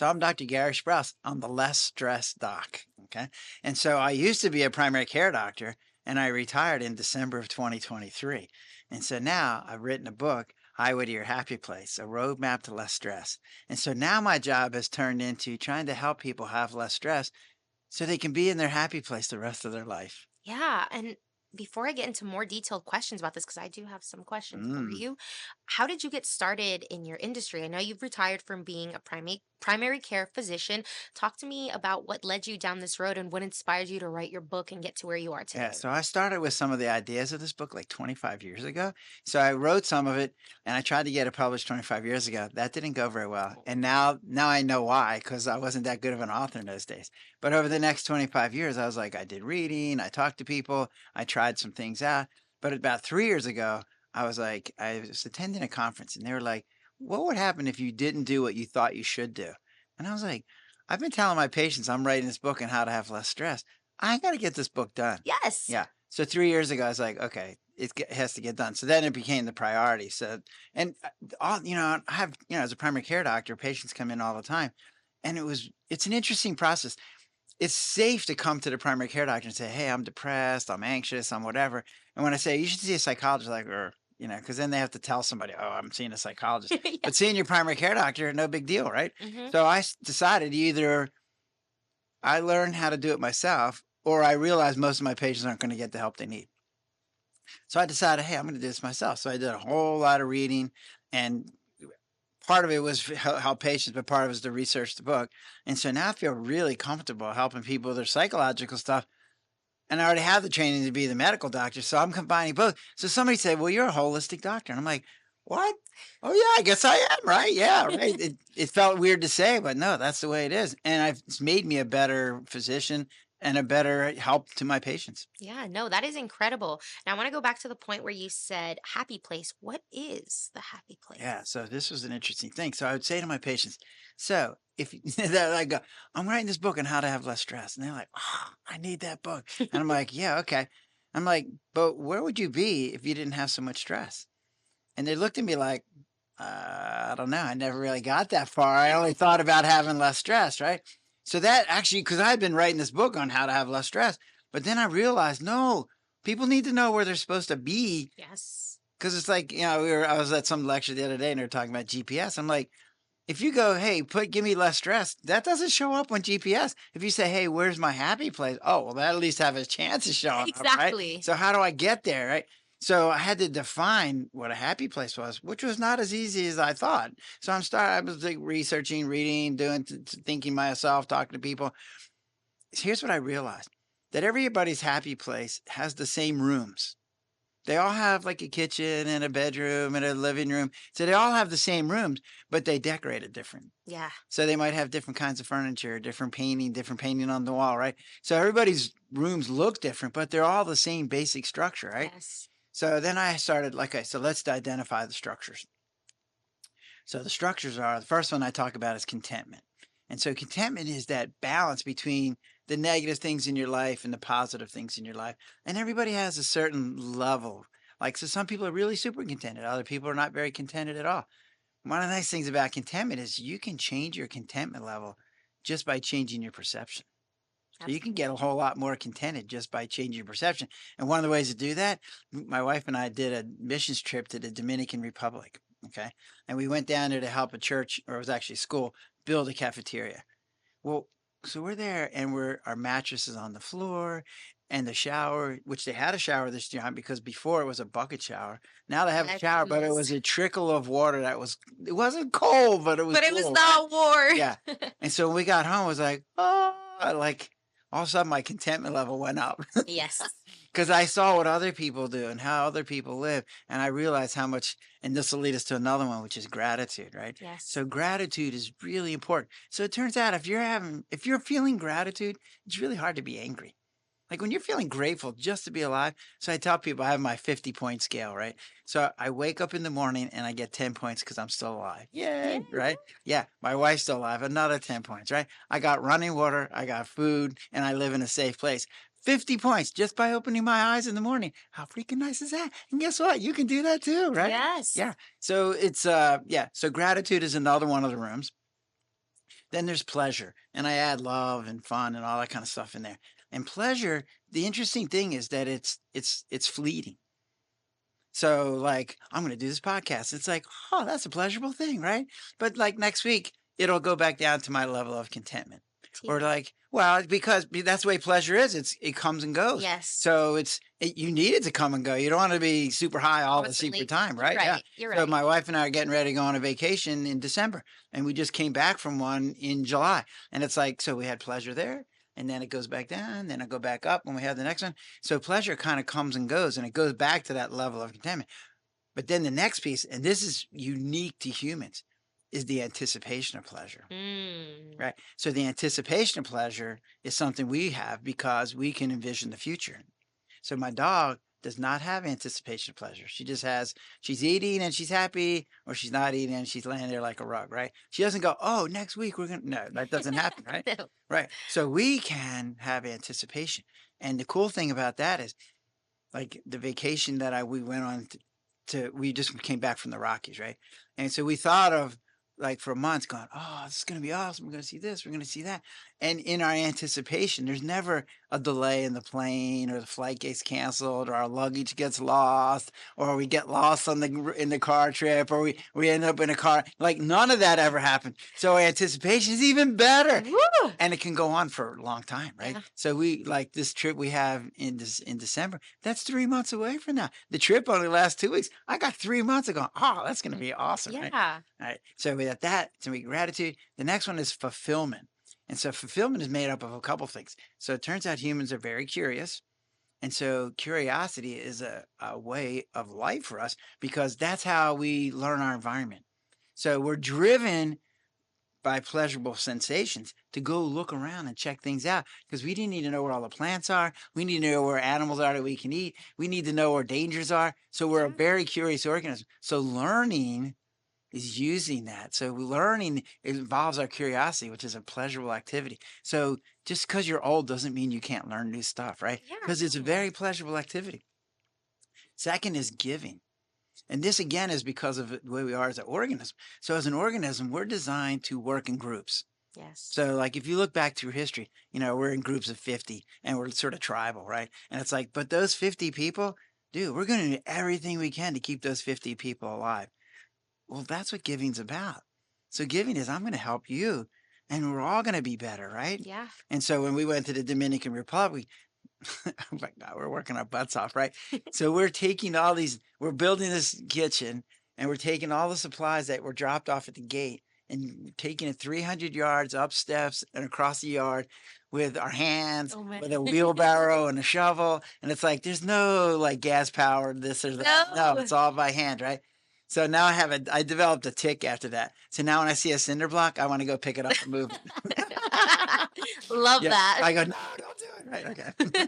So I'm Dr. Gary Sprouse. I'm the less stress doc. Okay. And so I used to be a primary care doctor and I retired in December of 2023. And so now I've written a book, Highway to Your Happy Place, a roadmap to less stress. And so now my job has turned into trying to help people have less stress so they can be in their happy place the rest of their life. Yeah. And before I get into more detailed questions about this, because I do have some questions for Mm. you, how did you get started in your industry? I know you've retired from being a primary care physician. Talk to me about what led you down this road and what inspired you to write your book and get to where you are Yeah, today. so I started with some of the ideas of this book like 25 years ago. So I wrote some of it and I tried to get it published 25 years ago. That didn't go very well. And now I know why, because I wasn't that good of an author in those days. But over the next 25 years, I was like, I did reading, I talked to people, I tried some things out. But about 3 years ago, I was like, I was attending a conference and they were like, what would happen if you didn't do what you thought you should do? And I was like, I've been telling my patients I'm writing this book on how to have less stress. I got to get this book done. Yes. Yeah. So 3 years ago, I was like, okay, has to get done. So then it became the priority. So, and all, I have, as a primary care doctor, patients come in all the time. And it's an interesting process. It's safe to come to the primary care doctor and say, hey, I'm depressed, I'm anxious, I'm whatever. And when I say, you should see a psychologist, like, or, because then they have to tell somebody, oh, I'm seeing a psychologist. Yeah. But seeing your primary care doctor, no big deal, right? Hmm. So decided either I learned how to do it myself, or I realized most of my patients aren't going to get the help they need. So I decided, hey, I'm going to do this myself. So I did a whole lot of reading, and part of it was help patients, but part of it was to research the book. And so now I feel really comfortable helping people with their psychological stuff. And I already have the training to be the medical doctor. So I'm combining both. So somebody said, well, you're a holistic doctor. And I'm like, what? Oh, yeah, I guess I am, right? Yeah, right. It felt weird to say, but no, that's the way it is. And it's made me a better physician and a better help to my patients. Yeah, no, that is incredible. Now I want to go back to the point where you said happy place. What is the happy Yeah, place? so this was an interesting thing. So I would say to my patients, so if they're like, I'm writing this book on how to have less stress. And they're like, oh, I need that book. And I'm like, yeah, okay. I'm like, but where would you be if you didn't have so much stress? And they looked at me like, I don't know. I never really got that far. I only thought about having less stress, right? So that actually, because I had been writing this book on how to have less stress, but then I realized, no, people need to know where they're supposed to be. Yes. Because it's like, I was at some lecture the other day and they were talking about GPS. I'm like, if you go, hey, give me less stress, that doesn't show up on GPS. If you say, hey, where's my happy place? Oh, well, that at least have a chance of showing up, right? Exactly. So how do I get there, right? So I had to define what a happy place was, which was not as easy as I thought. So I was like researching, reading, doing, thinking myself, talking to people. Here's what I realized: that everybody's happy place has the same rooms. They all have like a kitchen and a bedroom and a living room. So they all have the same rooms, but they decorate it different. Yeah. So they might have different kinds of furniture, different painting on the wall, right? So everybody's rooms look different, but they're all the same basic structure, right? Yes. So then I started, okay, so let's identify the structures. So the structures are, the first one I talk about is contentment. And so contentment is that balance between the negative things in your life and the positive things in your life. And everybody has a certain level. Like, so some people are really super contented. Other people are not very contented at all. One of the nice things about contentment is you can change your contentment level just by changing your perception. So you can get a Absolutely. whole lot more contented just by changing your perception. And one of the ways to do that, my wife and I did a missions trip to the Dominican Republic. Okay. And we went down there to help a church, or it was actually a school, build a cafeteria. Well, so we're there and our mattress is on the floor and the shower, which they had a shower this time because before it was a bucket shower. Now they have a That's shower, a but it mess. was a trickle of water it wasn't cold, but it was But it was cool, right? not war. Yeah. And so when we got home, I was like, oh, like all of a sudden my contentment level went up Yes. because I saw what other people do and how other people live. And I realized how much, and this will lead us to another one, which is gratitude, right? Yes. So gratitude is really important. So it turns out if you're feeling gratitude, it's really hard to be angry. Like when you're feeling grateful just to be alive. So I tell people I have my 50-point scale, right? So I wake up in the morning and I get 10 points because I'm still alive. Yeah. Yay, right? Yeah, my wife's still alive, another 10 points, right? I got running water, I got food, and I live in a safe place. 50 points just by opening my eyes in the morning. How freaking nice is that? And guess what? You can do that too, right? Yes. Yeah. So so gratitude is another one of the rooms. Then there's pleasure, and I add love and fun and all that kind of stuff in there. And pleasure, the interesting thing is that it's fleeting. So like, I'm going to do this podcast. It's like, oh, that's a pleasurable thing, right? But like next week, it'll go back down to my level of contentment. Or Yeah. like, well, because that's the way pleasure is. It comes and goes. Yes. So you need it to come and go. You don't want to be super high all the super Constantly. time, You're right? Yeah. right. You're So right. my wife and I are getting ready to go on a vacation in December, and we just came back from one in July. And it's like, so we had pleasure there, and then it goes back down, then it go back up when we have the next one. So pleasure kind of comes and goes, and it goes back to that level of contentment. But then the next piece, and this is unique to humans, is the anticipation of pleasure, Mm. right? So the anticipation of pleasure is something we have because we can envision the future. So my dog does not have anticipation of pleasure. She just has, she's eating and she's happy, or she's not eating and she's laying there like a rug, right? She doesn't go, oh, next week we're going to, no, that doesn't happen, right? No. Right. So we can have anticipation. And the cool thing about that is, like the vacation that we went on we just came back from the Rockies, right? And so we thought of like for months going, oh, this is going to be awesome. We're going to see this, we're going to see that. And in our anticipation, there's never a delay in the plane, or the flight gets canceled, or our luggage gets lost, or we get lost on in the car trip, or we end up in a car. Like none of that ever happened. So anticipation is even better. Woo! And it can go on for a long time, right? Yeah. So we like this trip we have in December. That's 3 months away from now. The trip only lasts 2 weeks. I got 3 months ago. Oh, that's going to be awesome, right? Yeah. All right. So we got that. So we gratitude. The next one is fulfillment. And so fulfillment is made up of a couple things. So it turns out humans are very curious. And so curiosity is a way of life for us, because that's how we learn our environment. So we're driven by pleasurable sensations to go look around and check things out, because we need to know where all the plants are. We need to know where animals are that we can eat. We need to know where dangers are. So we're a Yeah. very curious organism. So learning is using that. So learning involves our curiosity, which is a pleasurable activity. So just because you're old doesn't mean you can't learn new stuff, right? Yeah. Because it's a No. very pleasurable activity. Second is giving. And this again is because of the way we are as an organism. So as an organism, we're designed to work in groups. Yes. So like if you look back through history, we're in groups of 50 and we're sort of tribal, right? And it's like, but those 50 people, dude, we're going to do everything we can to keep those 50 people alive. Well, that's what giving's about. So giving is, I'm going to help you, and we're all going to be better, right? Yeah. And so when we went to the Dominican Republic, oh my God, we're working our butts off, right? So we're taking we're building this kitchen, and we're taking all the supplies that were dropped off at the gate and taking it 300 yards up steps and across the yard with our hands, Oh man. with a wheelbarrow and a shovel. And it's like, there's no like gas powered this or that. No, No. it's all by hand, right? So now I developed a tick after that. So now when I see a cinder block, I want to go pick it up and move it. Love Yeah, that. I go, no, don't do it. Right, okay.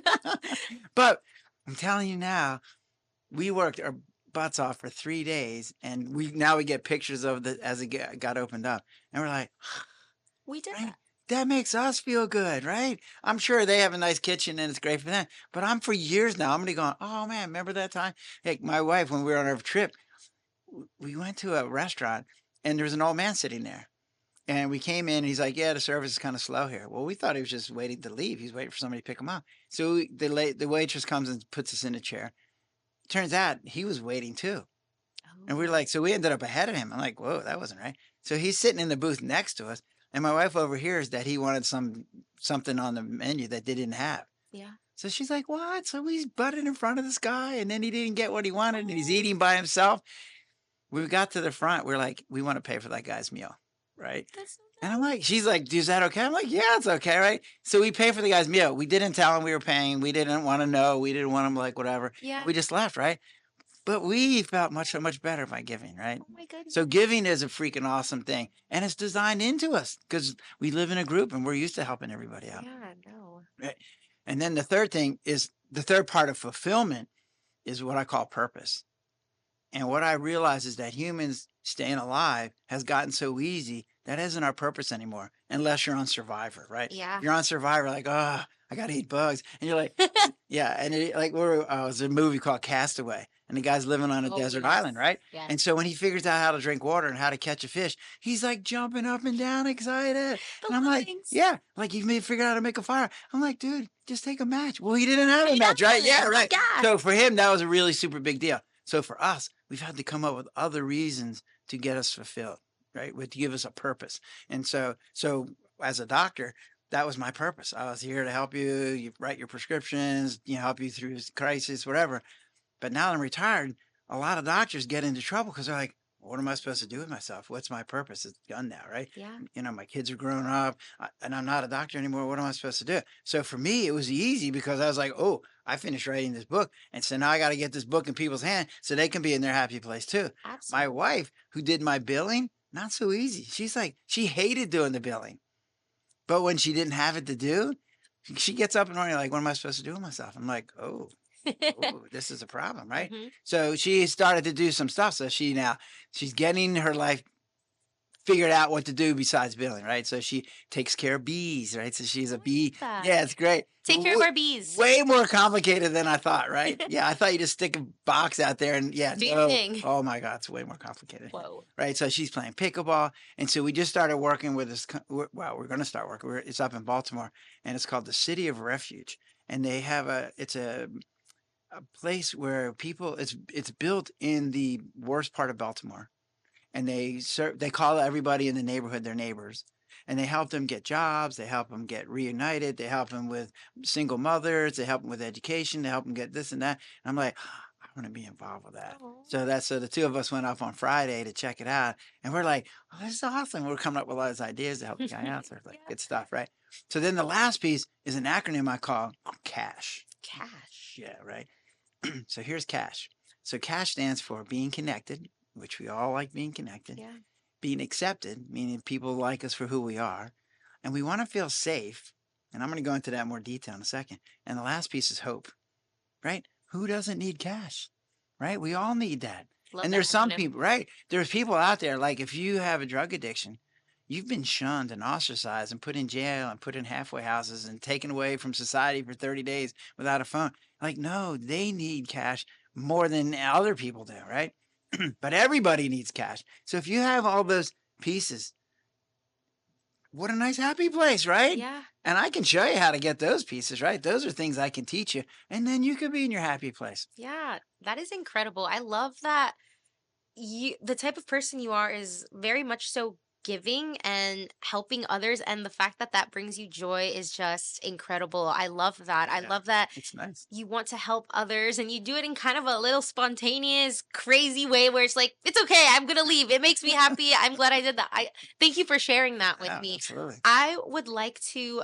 But I'm telling you now, we worked our butts off for 3 days, and we get pictures of it as it got opened up, and we're like, We did right, that. that makes us feel good, right? I'm sure they have a nice kitchen and it's great for them, but I'm for years now, I'm gonna go, oh man, remember that time? Like my wife, when we were on our trip, we went to a restaurant, and there was an old man sitting there. And we came in, and he's like, yeah, the service is kind of slow here. Well, we thought he was just waiting to leave. He's waiting for somebody to pick him up. So the waitress comes and puts us in a chair. Turns out he was waiting too. And we're Oh. like, so we ended up ahead of him. I'm like, whoa, that wasn't right. So he's sitting in the booth next to us. And my wife overhears that he wanted something on the menu that they didn't have. Yeah. So she's like, what? So he's butted in front of this guy, and then he didn't get what he wanted, and he's eating by himself. We got to the front. We're like, we want to pay for that guy's meal, right? That's so And I'm like, she's like, is that okay? I'm like, yeah, it's okay, right? So we pay for the guy's meal. We didn't tell him we were paying. We didn't want to know. We didn't want him like whatever. Yeah. We just left, right? But we felt so much better by giving, right? Oh my goodness. So giving is a freaking awesome thing. And it's designed into us because we live in a group and we're used to helping everybody out. Yeah, no. Right? And then the third part of fulfillment is what I call purpose. And what I realize is that humans staying alive has gotten so easy that isn't our purpose anymore, unless you're on Survivor, right? Yeah. You're on Survivor, like, oh, I got to eat bugs. And you're like, Yeah, and like we're it was a movie called Castaway, and the guy's living on a Oh, desert yes. island, right? Yes. And so when he figures out how to drink water and how to catch a fish, he's like jumping up and down, excited. The And I'm little like, things. yeah, like you may figure out how to make a fire. I'm like, dude, just take a match. Well, he didn't have a He match, right? Yeah, doesn't. right. Yeah. So for him, that was a really super big deal. So for us, we've had to come up with other reasons to get us fulfilled, right? To give us a purpose. And so as a doctor, that was my purpose. I was here to help you, you write your prescriptions, help you through crisis, whatever. But now that I'm retired, a lot of doctors get into trouble because they're like, what am I supposed to do with myself? What's my purpose? It's done now, right? Yeah. My kids are growing up and I'm not a doctor anymore. What am I supposed to do? So for me, it was easy because I was like, oh, I finished writing this book. And so now I got to get this book in people's hands so they can be in their happy place too. My Absolutely. wife, who did my billing, not so easy. She's like, she hated doing the billing. But when she didn't have it to do, she gets up and running like, what am I supposed to do with myself? I'm like, oh, this is a problem, right? Hmm. So she started to do some stuff. So she's getting her life figured out what to do besides billing, right? So she takes care of bees, right? So she's I a love bee. that. Yeah, it's great. Take care of our bees. Way more complicated than I thought, right? Yeah, I thought you just stick a box out there and yeah, Do your no. thing. Oh my God, it's way more complicated. Whoa. Right. So she's playing pickleball. And so we just started working with this. Well, we're going to start working. It's up in Baltimore and it's called the City of Refuge. And they have it's a place where it's built in the worst part of Baltimore and they call everybody in the neighborhood their neighbors and they help them get jobs, they help them get reunited, they help them with single mothers, they help them with education, they help them get this and that. And I'm like, I want to be involved with that. Oh. So the two of us went up on Friday to check it out and we're like, oh, this is awesome. We're coming up with all these ideas to help the guy out. So it's like Yeah. good stuff, right? So then the last piece is an acronym I call CASH. Cash. Yeah, right. So here's CASH. So CASH stands for being connected, which we all like being connected. Yeah. Being accepted, meaning people like us for who we are. And we want to feel safe. And I'm going to go into that in more detail in a second. And the last piece is hope, right? Who doesn't need cash, right? We all need that. Love And that there's some acronym. people, right? There's people out there, like if you have a drug addiction, you've been shunned and ostracized and put in jail and put in halfway houses and taken away from society for 30 days without a phone. Like, no, they need cash more than other people do, right? But everybody needs cash. So if you have all those pieces, what a nice happy place, right? Yeah. And I can show you how to get those pieces, right? Those are things I can teach you. And then you could be in your happy place. Yeah. That is incredible. I love that the type of person you are is very much so giving and helping others, and the fact that that brings you joy is just incredible. I love that. I Yeah, love that it's nice. you want to help others and you do it in kind of a little spontaneous crazy way where it's like, it's okay, I'm gonna leave, it makes me happy, I'm glad I did that. I thank you for sharing that with Yeah, me. absolutely. I would like to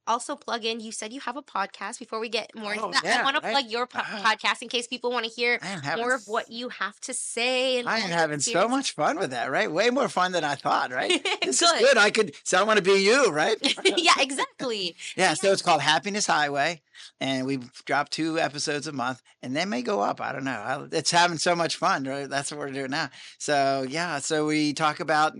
also plug in, you said you have a podcast. Before we get more into Oh, that, I yeah, want to right. plug your podcast in case people want to hear I am having more of what you have to say and I all am your having so experiences. much fun with that, right? Way more fun than I thought, right? This is Good. good. I could someone to be you, right? Yeah, exactly. Yeah, So so it's called Happiness Highway, and we drop 2 episodes a month, and they may go up. I don't know. It's having so much fun, right? That's what we're doing now. So yeah, so we talk about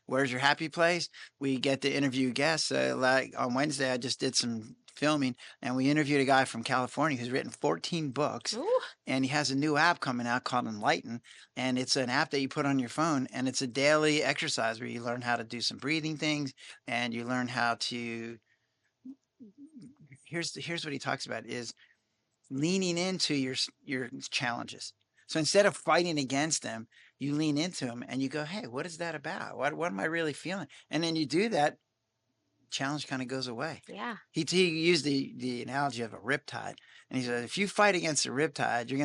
where's your happy place. We get to interview guests. Like on Wednesday, I just did some filming, and we interviewed a guy from California who's written 14 books, ooh, and he has a new app coming out called Enlighten, and it's an app that you put on your phone, and it's a daily exercise where you learn how to do some breathing things, and you learn how to here's what he talks about is leaning into your challenges. So instead of fighting against them, you lean into them and you go, "Hey, what is that about? What am I really feeling?" And then you do that, challenge kind of goes away. yeah. He used the analogy of a riptide, and he said, if you fight against a riptide, you're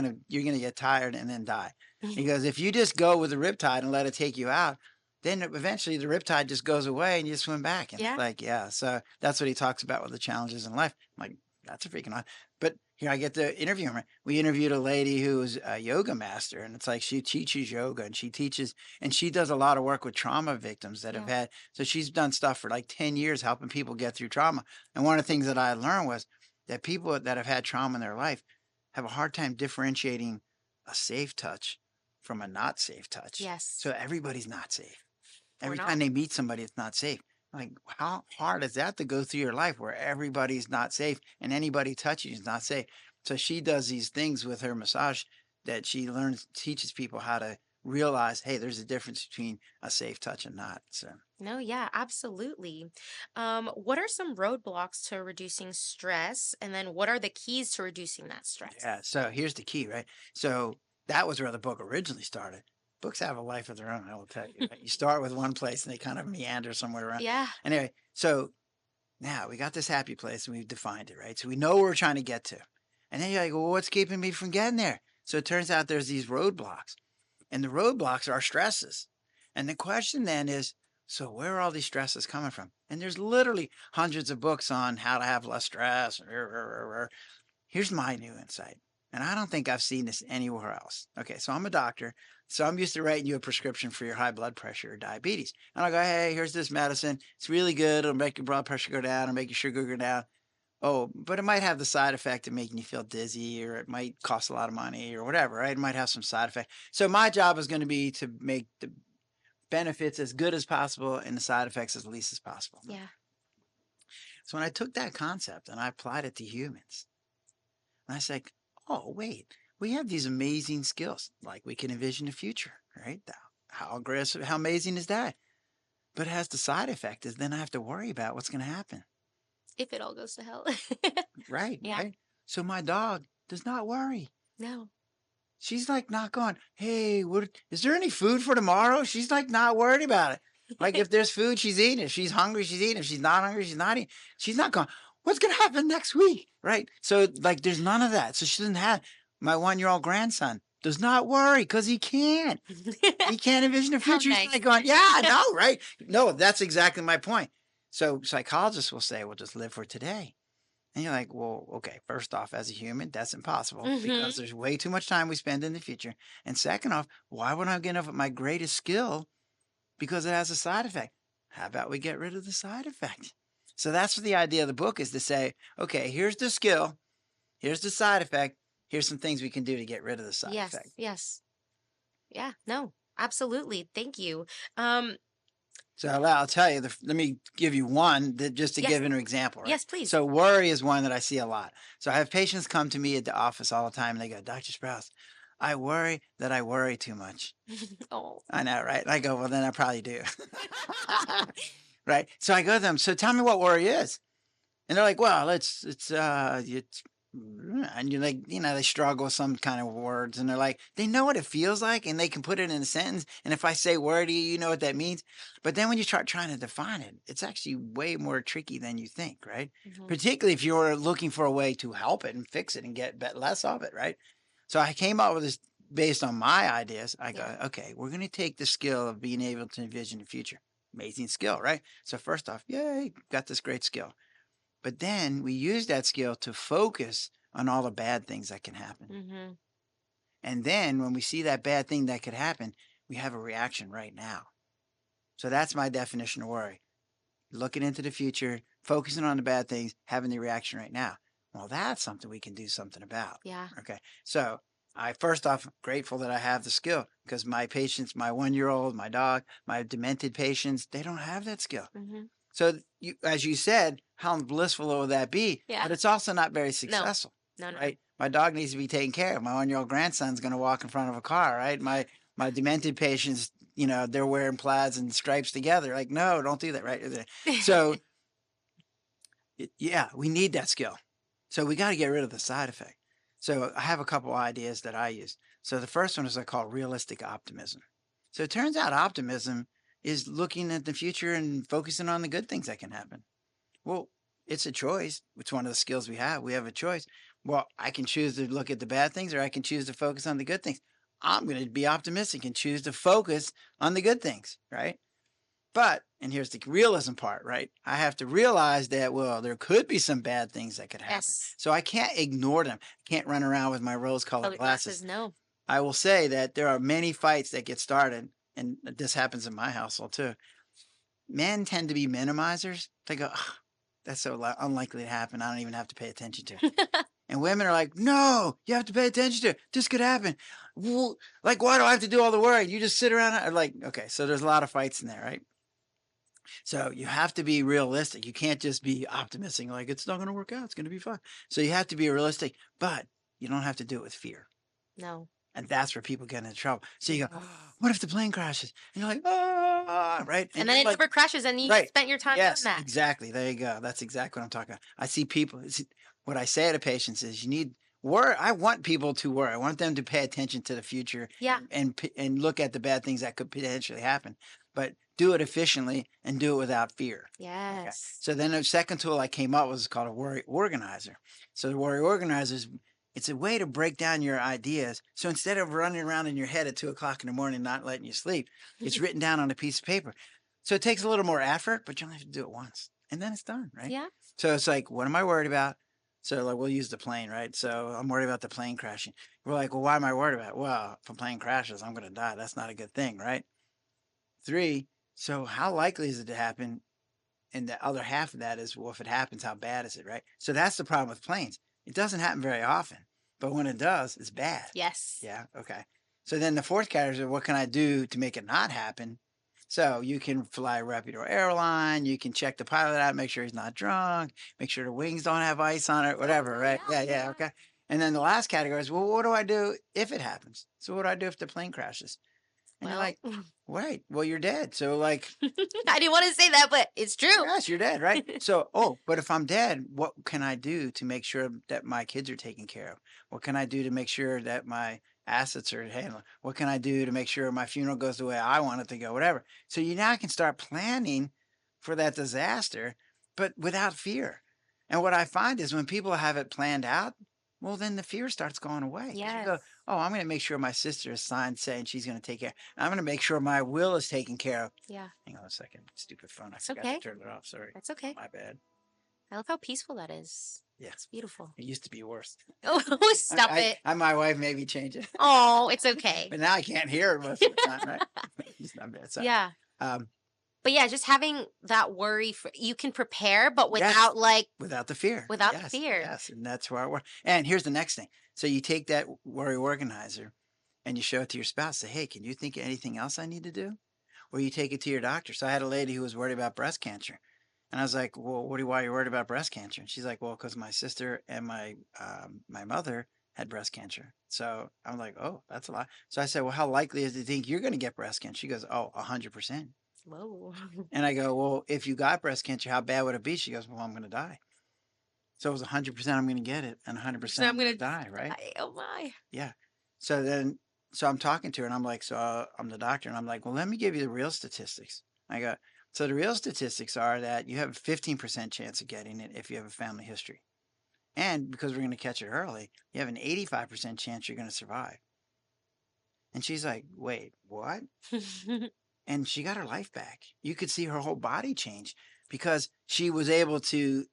gonna get tired and then die. He goes, if you just go with the riptide and let it take you out, then eventually the riptide just goes away and you swim back. And it's Yeah. like, yeah, so that's what he talks about with the challenges in life. I'm like, that's a freaking odd. But here I get to interview him. We interviewed a lady who's a yoga master, and it's like she teaches yoga and she does a lot of work with trauma victims that have Yeah. had. So she's done stuff for like 10 years helping people get through trauma. And one of the things that I learned was that people that have had trauma in their life have a hard time differentiating a safe touch from a not safe touch. Yes. So everybody's not safe. Or Every not. time they meet somebody, it's not safe. Like, how hard is that to go through your life where everybody's not safe and anybody touching you is not safe? So she does these things with her massage that she teaches people how to realize, hey, there's a difference between a safe touch and not. So, No, yeah, absolutely. What are some roadblocks to reducing stress? And then what are the keys to reducing that stress? yeah. So here's the key, right? So that was where the book originally started. Books have a life of their own, I will tell you. Right? You start with one place and they kind of meander somewhere around. Yeah. Anyway, so now we got this happy place and we've defined it, right? So we know where we're trying to get to. And then you're like, well, what's keeping me from getting there? So it turns out there's these roadblocks, and the roadblocks are stresses. And the question then is, so where are all these stresses coming from? And there's literally hundreds of books on how to have less stress. Here's my new insight. And I don't think I've seen this anywhere else. Okay, so I'm a doctor. So I'm used to writing you a prescription for your high blood pressure or diabetes. And I'll go, hey, here's this medicine. It's really good. It'll make your blood pressure go down. It'll make your sugar go down. Oh, but it might have the side effect of making you feel dizzy, or it might cost a lot of money or whatever, right? It might have some side effect. So my job is going to be to make the benefits as good as possible and the side effects as least as possible. Yeah. So when I took that concept and I applied it to humans, and I said, oh, wait, we have these amazing skills. Like we can envision the future, right? How aggressive, how amazing is that? But it has the side effect is then I have to worry about what's going to happen. If it all goes to hell. Right, Yeah. right. So my dog does not worry. No. She's like not going, hey, what is there any food for tomorrow? She's like not worried about it. Like if there's food, she's eating. If she's hungry, she's eating. If she's not hungry, she's not eating. She's not going, what's gonna happen next week? Right. So like there's none of that. So she doesn't have my 1-year-old grandson does not worry because he can't. He can't envision the How future. He's nice. like going, yeah, I know, right? No, that's exactly my point. So psychologists will say, well, just live for today. And you're like, well, okay, first off, as a human, that's impossible because Mm-hmm. there's way too much time we spend in the future. And second off, why would I give up my greatest skill because it has a side effect? How about we get rid of the side effect? So that's what the idea of the book is to say, okay, here's the skill, here's the side effect, here's some things we can do to get rid of the side Yes. effect. Yes. Yeah. No. Absolutely. Thank you. Um. So I'll tell you, let me give you one that just to Yes. give an example, right? Yes, please. So worry is one that I see a lot. So I have patients come to me at the office all the time and they go, Dr. Sprouse, I worry that I worry too much. Oh. I know, right? And I go, well, then I probably do. Right. So I go to them, so tell me what worry is. And they're like, well, it's and you're like, they struggle with some kind of words and they're like, they know what it feels like and they can put it in a sentence. And if I say word to you, you know what that means. But then when you start trying to define it, it's actually way more tricky than you think, right? Mhm. Particularly if you're looking for a way to help it and fix it and get less of it, right? So I came up with this based on my ideas. I go, Yeah. okay, we're going to take the skill of being able to envision the future. Amazing skill, right? So first off, yay, got this great skill. But then we use that skill to focus on all the bad things that can happen. Mm-hmm. And then when we see that bad thing that could happen, we have a reaction right now. So that's my definition of worry. Looking into the future, focusing on the bad things, having the reaction right now. Well, that's something we can do something about. Yeah. Okay. So I first off grateful that I have the skill because my patients, my 1-year-old, my dog, my demented patients, they don't have that skill. Mm-hmm. So as you said, how blissful will that be? Yeah. But it's also not very No. successful, No. No. right? My dog needs to be taken care of. My 1-year-old grandson's going to walk in front of a car, right? My demented patients, they're wearing plaids and stripes together. Like, no, don't do that, right? So yeah, we need that skill. So we got to get rid of the side effect. So I have a couple ideas that I use. So the first one is I call realistic optimism. So it turns out optimism is looking at the future and focusing on the good things that can happen. Well, it's a choice. It's one of the skills we have. We have a choice. Well, I can choose to look at the bad things or I can choose to focus on the good things. I'm going to be optimistic and choose to focus on the good things, right? But, and here's the realism part, right? I have to realize that, well, there could be some bad things that could happen. Yes. So I can't ignore them. I can't run around with my rose-colored Colored glasses. glasses. No. I will say that there are many fights that get started, and this happens in my household too. Men tend to be minimizers. They go, "Ugh, that's so unlikely to happen. I don't even have to pay attention to it." And women are like, no, you have to pay attention to it. This could happen. Well, like, why do I have to do all the work? You just sit around. Like, okay, so there's a lot of fights in there, right? So you have to be realistic. You can't just be optimistic, like it's not going to work out. It's going to be fine. So you have to be realistic, but you don't have to do it with fear. No. And that's where people get into trouble. So you go, Yeah. what if the plane crashes? And you're like, ah, right? And And then you're it like, never crashes and you right. spent your time doing Yes, that. exactly. There you go. That's exactly what I'm talking about. I see people. What I say to patients is, you need worry. I want people to worry. I want them to pay attention to the future Yeah. and look at the bad things that could potentially happen, but do it efficiently and do it without fear. Okay. Yes. So then the second tool I came up with is called a worry organizer. So the worry organizer is, it's a way to break down your ideas. So instead of running around in your head at 2 o'clock in the morning, not letting you sleep, it's written down on a piece of paper. So it takes a little more effort, but you only have to do it once and then it's done, right? Yeah. So it's like, what am I worried about? So like we'll use the plane, right? So I'm worried about the plane crashing. We're like, well, why am I worried about it? Well, if a plane crashes, I'm going to die. That's not a good thing, right? 3, so how likely is it to happen? And the other half of that is, well, if it happens, how bad is it, right? So that's the problem with planes. It doesn't happen very often, but when it does, it's bad. Yes. Yeah. Okay. So then the fourth category is, what can I do to make it not happen? So you can fly a reputable airline. You can check the pilot out, make sure he's not drunk, make sure the wings don't have ice on it, whatever, right? Yeah. Yeah. Okay. And then the last category is, well, what do I do if it happens? So what do I do if the plane crashes? And you're Well, like, right, well, you're dead. So like, I didn't want to say that, but it's true. yes, you're dead, right? So, oh, but if I'm dead, what can I do to make sure that my kids are taken care of? What can I do to make sure that my assets are handled? What can I do to make sure my funeral goes the way I want it to go? Whatever. So you now can start planning for that disaster, but without fear. And what I find is when people have it planned out, well, then the fear starts going away. 'Cause you go, Yes. oh, I'm going to make sure my sister is signed saying she's going to take care. I'm going to make sure my will is taken care of. Yeah. Hang on a second. Stupid phone. I It's forgot okay. to turn it off. Sorry. That's okay. My bad. I love how peaceful that is. Yeah. It's beautiful. It used to be worse. Oh, stop it. My wife made me change it. Oh, it's okay. But now I can't hear her most of the time, right? It's not bad. Sorry. Yeah. Um, But yeah, just having that worry for you can prepare, but Yes. without like without the fear. Without the Yes, fear. Yes. And that's where I work. And here's the next thing. So you take that worry organizer and you show it to your spouse. Say, hey, can you think of anything else I need to do? Or you take it to your doctor. So I had a lady who was worried about breast cancer. And I was like, well, why are you worried about breast cancer? And she's like, well, because my sister and my mother had breast cancer. So I'm like, oh, that's a lot. So I said, well, how likely is it to think you're going to get breast cancer? She goes, oh, 100%. whoa. And I go, well, if you got breast cancer, how bad would it be? She goes, well, I'm going to die. So it was 100% I'm going to get it and 100% I'm going to die, right? Oh my. Yeah. So then, so I'm talking to her and I'm like, so I'm the doctor and I'm like, well, let me give you the real statistics. I go, so the real statistics are that you have a 15% chance of getting it if you have a family history. And because we're going to catch it early, you have an 85% chance you're going to survive. And she's like, wait, what? And she got her life back. You could see her whole body change because she was able to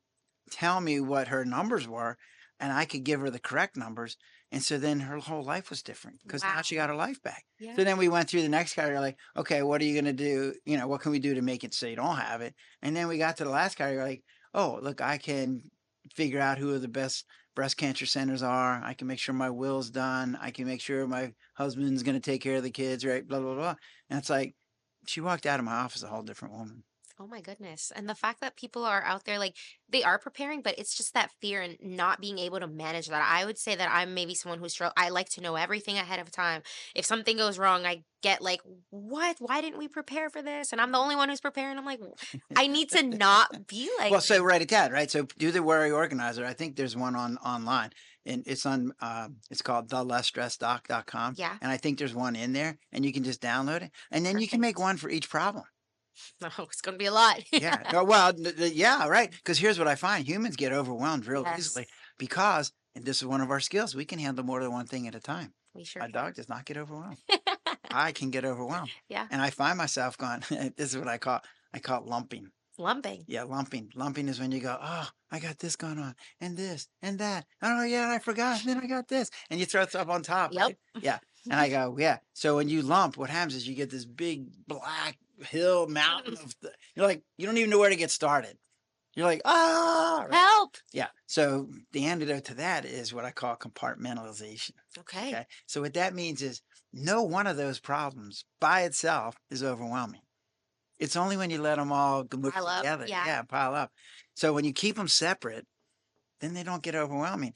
tell me what her numbers were and I could give her the correct numbers. And so then her whole life was different because now she got her life back. Yeah. So then we went through the next category, like, okay, what are you going to do? You know, what can we do to make it so you don't have it? And then we got to the last category, like, oh, look, I can figure out who the best breast cancer centers are. I can make sure my will's done. I can make sure my husband's going to take care of the kids, right? Blah, blah, blah. And it's like, she walked out of my office a whole different woman. Oh my goodness. And the fact that people are out there, like, they are preparing, but it's just that fear and not being able to manage that. I would say that I'm maybe someone who's, I like to know everything ahead of time. If something goes wrong, I get like, what? Why didn't we prepare for this? And I'm the only one who's preparing. I'm like, I need to not be like Well, so this. write it down, right? So do the worry organizer. I think there's one online and it's on, it's called thelessstressdoc.com. Yeah. And I think there's one in there and you can just download it. And then you can make Perfect. one for each problem. Oh, it's going to be a lot. Yeah. No, well, yeah, right. Because here's what I find. Humans get overwhelmed real Yes. easily because, and this is one of our skills, we can handle more than one thing at a time. We sure A can. dog does not get overwhelmed. I can get overwhelmed. Yeah. And I find myself going, this is what I call it lumping. Lumping. Yeah, lumping. Lumping is when you go, oh, I got this going on, and this, and that. Oh, yeah, I forgot. And then I got this. And you throw stuff on top. Yep. Right? Yeah. And I go, yeah. So when you lump, what happens is you get this big black hill mountain of, you're like, you don't even know where to get started. You're like, ah, right? Help. Yeah. So the antidote to that is what I call compartmentalization. Okay. Okay. So what that means is no one of those problems by itself is overwhelming. It's only when you let them all mush Pile up. together, Yeah. yeah, pile up. So when you keep them separate, then they don't get overwhelming.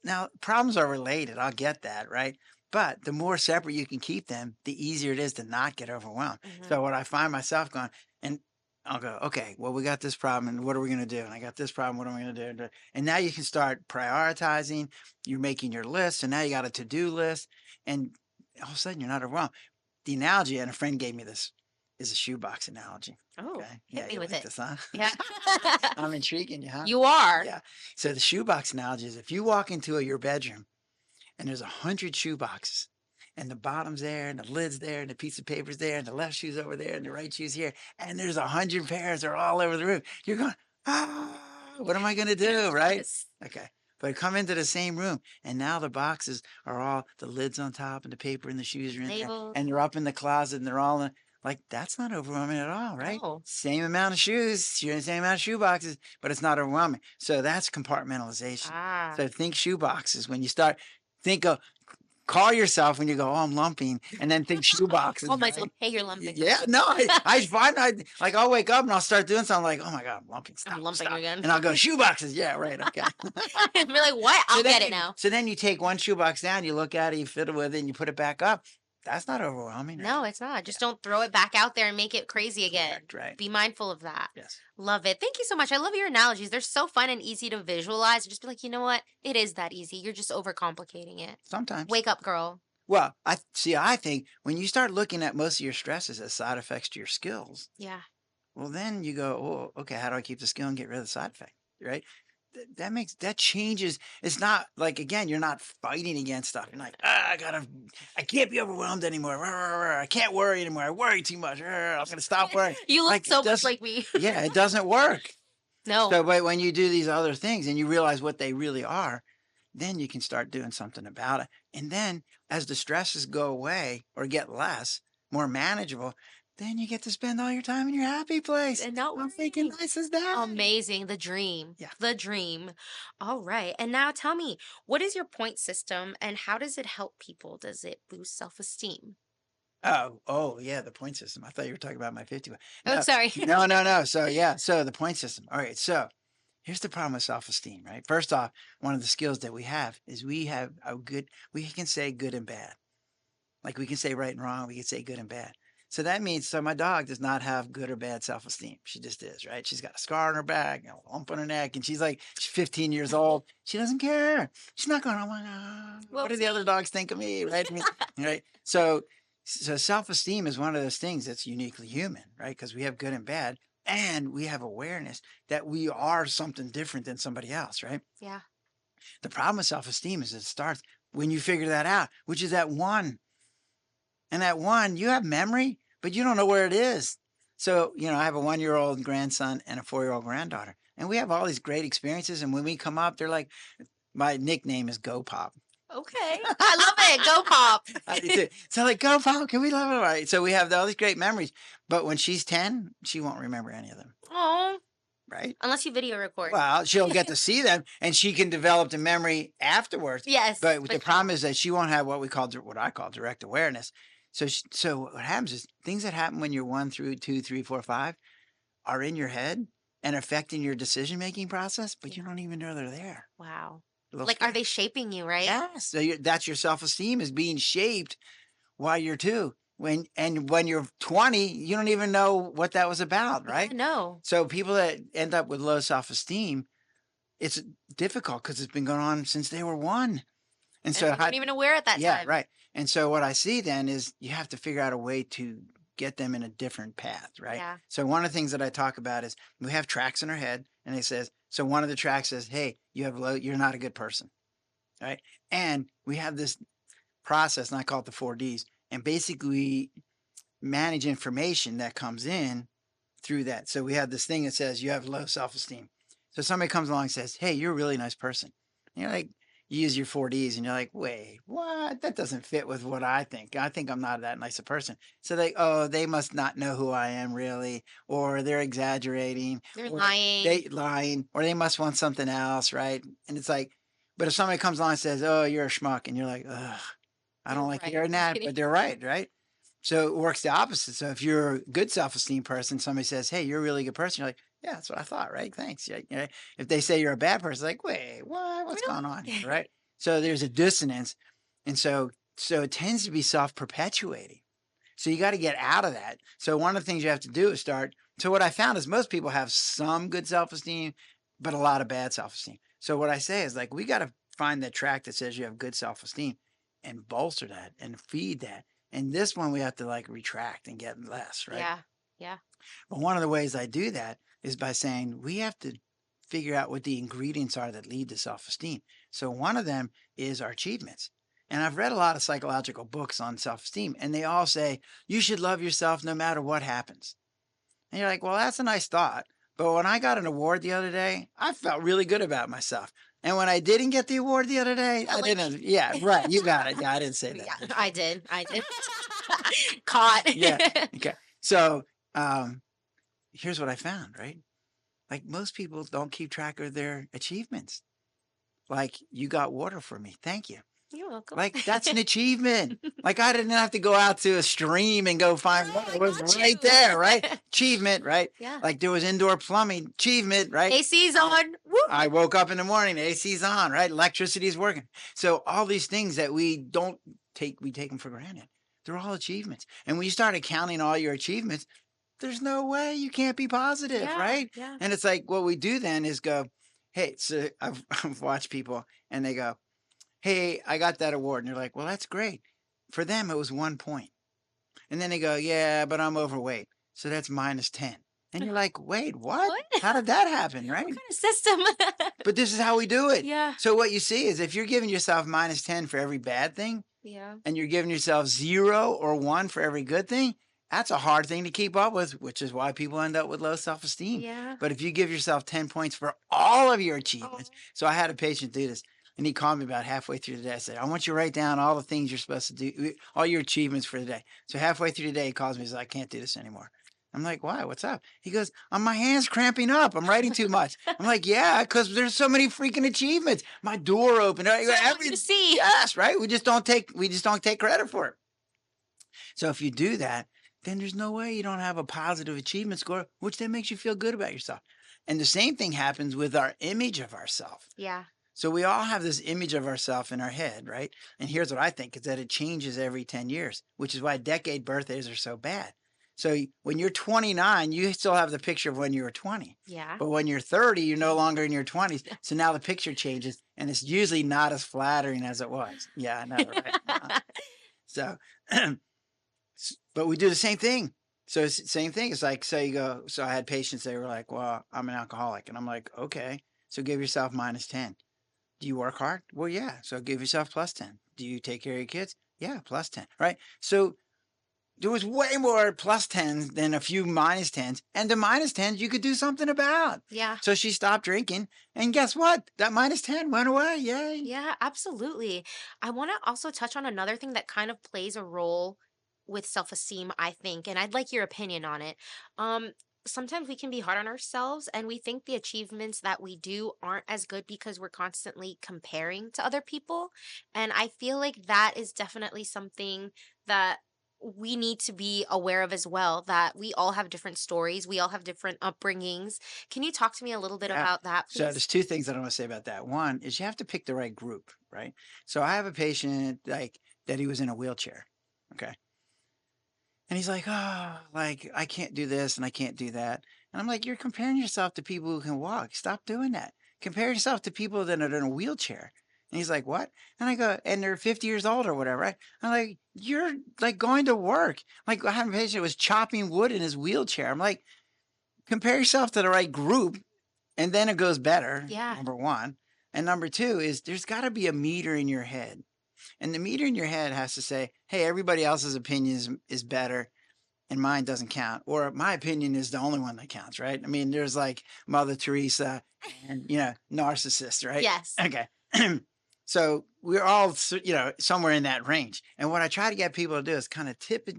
Now, problems are related. I'll get that, right? But the more separate you can keep them, the easier it is to not get overwhelmed. Hmm. So what I find myself going, and I'll go, okay, well, we got this problem, and what are we going to do? And I got this problem, what am I going to do? And now you can start prioritizing. You're making your list, and now you got a to-do list, and all of a sudden you're not overwhelmed. The analogy, and a friend gave me this, is a shoebox analogy. Oh, Okay, yeah, hit me you with like it. this, huh? Yeah. I'm intriguing you, huh? You are. Yeah. So the shoebox analogy is if you walk into your bedroom and there's 100 shoe boxes and the bottom's there and the lid's there and the piece of paper's there and the left shoe's over there and the right shoe's here and there's 100 pairs are all over the room. You're going, what am I going to do? Right? Yes. Okay. But come into the same room and now the boxes are all the lids on top and the paper and the shoes are in there Labeled. and they're up in the closet and they're all in, like that's not overwhelming at all, right? No. Same amount of shoes, same amount of shoe boxes, but it's not overwhelming. So that's compartmentalization. Ah. So think shoe boxes. When you start, think of call yourself when you go, oh, I'm lumping, and then think shoe boxes. Call myself, Right? hey, you're lumping. Yeah, no, I find like I'll wake up and I'll start doing something like, oh my God, I'm lumping. Stop, I'm lumping stop. again. And I'll go, shoe boxes. Yeah, right. Okay. And be like, what? I'll get it you, now. So then you take one shoe box down, you look at it, you fiddle with it, and you put it back up. That's not overwhelming. Right? No, it's not. Just don't throw it back out there and make it crazy again. Correct, right. Be mindful of that. Yes. Love it. Thank you so much. I love your analogies. They're so fun and easy to visualize. Just be like, you know what? It is that easy. You're just overcomplicating it. Sometimes. Wake up, girl. Well, I think when you start looking at most of your stresses as side effects to your skills, Yeah. well, then you go, oh, okay, how do I keep the skill and get rid of the side effect? Right? That changes. It's not like, again, you're not fighting against stuff. You're like, I can't be overwhelmed anymore. I can't worry anymore. I worry too much. I'm going to stop worrying. You look Like, so much like me. Yeah, it doesn't work. No. So, but when you do these other things and you realize what they really are, then you can start doing something about it. And then as the stresses go away or get less, more manageable, then you get to spend all your time in your happy place. And not How freaking worrying. nice is that? Amazing. The dream. Yeah. The dream. All right. And now tell me, what is your point system and how does it help people? Does it boost self-esteem? Oh, yeah, the point system. I thought you were talking about my 50 one. Oh, No, sorry. no. So the point system. All right. So here's the problem with self-esteem, right? First off, one of the skills that we have is we can say good and bad. Like we can say right and wrong. We can say good and bad. So that means, so my dog does not have good or bad self-esteem. She just is, right? She's got a scar on her back, a lump on her neck, and she's 15 years old. She doesn't care. She's not going, oh my God, what do the other dogs think of me, right? Right? So self-esteem is one of those things that's uniquely human, right? Because we have good and bad, and we have awareness that we are something different than somebody else, right? Yeah. The problem with self-esteem is it starts when you figure that out, which is that one. And that one, you have memory, but you don't know where it is. So, I have a 1-year-old grandson and a 4-year-old granddaughter, and we have all these great experiences. And when we come up, they're like, my nickname is Go Pop. Okay. I love it. Go Pop. I do too. So like, Go Pop, can we love it? All right. So we have all these great memories, but when she's 10, she won't remember any of them. Oh. Right? Unless you video record. Well, she'll get to see them and she can develop the memory afterwards. Yes. But the problem is that she won't have what I call direct awareness. So what happens is things that happen when you're 1 through 2, 3, 4, 5 are in your head and affecting your decision-making process, but you don't even know they're there. Wow. Like, are they shaping you, right? Yes. So that's your self-esteem is being shaped while you're 2. When you're 20, you don't even know what that was about, right? No. So people that end up with low self-esteem, it's difficult because it's been going on since they were 1. And so you weren't even aware at that time. Yeah, right. And so what I see then is you have to figure out a way to get them in a different path, right? Yeah. So one of the things that I talk about is we have tracks in our head, and it says, so one of the tracks says, hey, you're not a good person, right? And we have this process, and I call it the 4 Ds, and basically we manage information that comes in through that. So we have this thing that says you have low self-esteem. So somebody comes along and says, hey, you're a really nice person. And you're like, you use your 4 Ds and you're like, wait, what? That doesn't fit with what I think. I think I'm not that nice a person. So they must not know who I am really, or they're exaggerating. They're lying. Or they must want something else, right? And it's like, but if somebody comes along and says, oh, you're a schmuck, and you're like, ugh, I don't like hearing that, but they're right? So it works the opposite. So if you're a good self-esteem person, somebody says, "Hey, you're a really good person." You're like, "Yeah, that's what I thought, right? Thanks." Yeah, you know, if they say you're a bad person, like, "Wait, what? What's going on here?" Really? Right? So there's a dissonance, and so it tends to be self-perpetuating. So you got to get out of that. So one of the things you have to do is start. So what I found is most people have some good self-esteem, but a lot of bad self-esteem. So what I say is like we got to find that track that says you have good self-esteem and bolster that and feed that. And this one we have to like retract and get less, right? Yeah. Yeah. But one of the ways I do that is by saying we have to figure out what the ingredients are that lead to self-esteem. So one of them is our achievements. And I've read a lot of psychological books on self-esteem, and they all say you should love yourself no matter what happens. And you're like, well, that's a nice thought. But when I got an award the other day, I felt really good about myself. And when I didn't get the award the other day, I Felt like didn't. Yeah, right. You got it. Yeah, I didn't say yeah, that. I did. I did. Caught. Yeah. Okay. So here's what I found, right? Like most people don't keep track of their achievements. Like you got water for me. Thank you. You're welcome. Like that's an achievement. Like I didn't have to go out to a stream and go find water. I It was got right you. there, right? Achievement, right? Yeah. Like there was indoor plumbing, achievement, right? AC's on. Woo. I woke up in the morning, the AC's on, right? Electricity's working. So all these things that we don't take, we take them for granted. They're all achievements. And when you start counting all your achievements, there's no way you can't be positive, Yeah. right? Yeah. And it's like what we do then is go, hey, so I've watched people and they go, hey, I got that award. And they're like, well, that's great. For them, it was 1 point. And then they go, yeah, but I'm overweight. So that's minus 10. And you're like, wait, what? What? How did that happen, right? What kind of system? But this is how we do it. Yeah. So what you see is if you're giving yourself minus 10 for every bad thing Yeah. and you're giving yourself 0 or 1 for every good thing, that's a hard thing to keep up with, which is why people end up with low self-esteem. Yeah. But if you give yourself 10 points for all of your achievements. Oh. So I had a patient do this and he called me about halfway through the day. I said, I want you to write down all the things you're supposed to do, all your achievements for the day. So halfway through the day, he calls me and says, I can't do this anymore. I'm like, why? What's up? He goes, my hand's cramping up. I'm writing too much. I'm like, yeah, because there's so many freaking achievements. My door opened. So I want you to see. Yes, right. We just don't take credit for it. So if you do that, then there's no way you don't have a positive achievement score, which then makes you feel good about yourself. And the same thing happens with our image of ourselves. Yeah. So we all have this image of ourselves in our head, right? And here's what I think is that it changes every 10 years, which is why decade birthdays are so bad. So when you're 29, you still have the picture of when you were 20. Yeah. But when you're 30, you're no longer in your 20s. So now the picture changes and it's usually not as flattering as it was. Yeah, I know, right? So, but we do the same thing. So it's the same thing. It's like, so you go, so I had patients, they were like, well, I'm an alcoholic. And I'm like, okay, so give yourself minus 10. Do you work hard? Well, yeah. So give yourself plus 10. Do you take care of your kids? Yeah, plus 10, right? So there was way more plus 10s than a few minus 10s. And the minus 10s you could do something about. Yeah. So she stopped drinking. And guess what? That minus 10 went away. Yay. Yeah, absolutely. I want to also touch on another thing that kind of plays a role with self-esteem, I think, and I'd like your opinion on it. Sometimes we can be hard on ourselves and we think the achievements that we do aren't as good because we're constantly comparing to other people. And I feel like that is definitely something that we need to be aware of as well, that we all have different stories, we all have different upbringings. Can you talk to me a little bit Yeah. about that, So please? there's 2 things that I want to say about that. One is you have to pick the right group, right? So I have a patient like that he was in a wheelchair. Okay. And he's like, oh, like I can't do this and I can't do that. And I'm like, you're comparing yourself to people who can walk. Stop doing that. Compare yourself to people that are in a wheelchair. And he's like, what? And I go, and they're 50 years old or whatever, right? I'm like, you're like going to work. Like I had a patient who was chopping wood in his wheelchair. I'm like, compare yourself to the right group and then it goes better. Yeah. Number one. And number two is there's got to be a meter in your head. And the meter in your head has to say, hey, everybody else's opinion is better and mine doesn't count. Or my opinion is the only one that counts, right? I mean, there's like Mother Teresa and, narcissists, right? Yes. Okay. So we're all, somewhere in that range. And what I try to get people to do is kind of tip it.